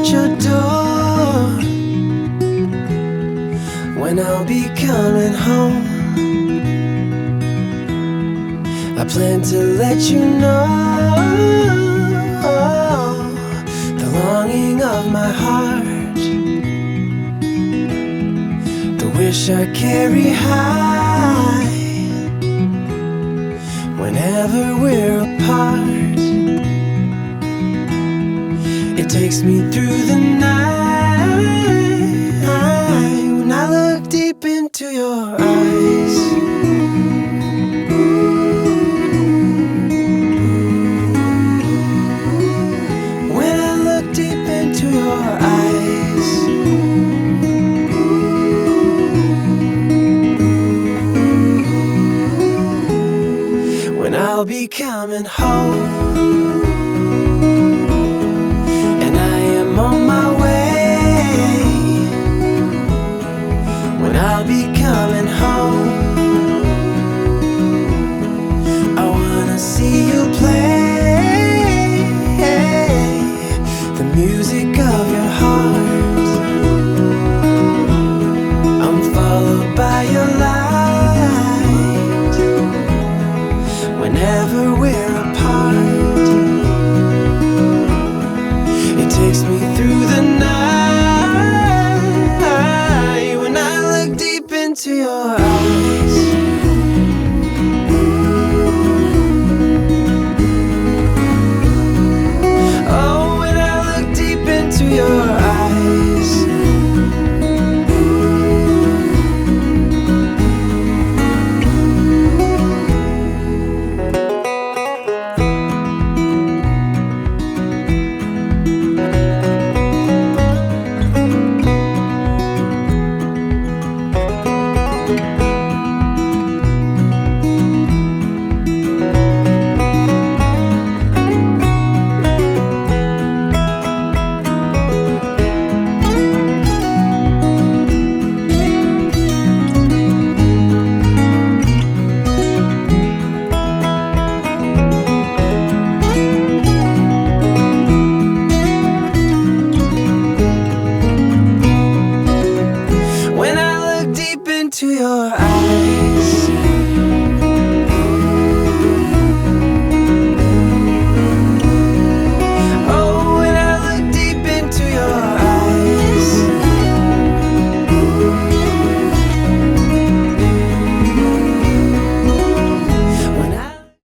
at your door, when I'll be coming home. I plan to let you know the longing of my heart, the wish I carry high whenever we're apart. It takes me through the night when I look deep into your eyes. When I look deep into your eyes, when I'll be coming home, on my way, when I'll be coming home. I wanna see you play the music of your heart. I'm followed by your light whenever we're apart. It takes me through the night when I look deep into your eyes. Oh, when I look deep into your eyes. To your eyes.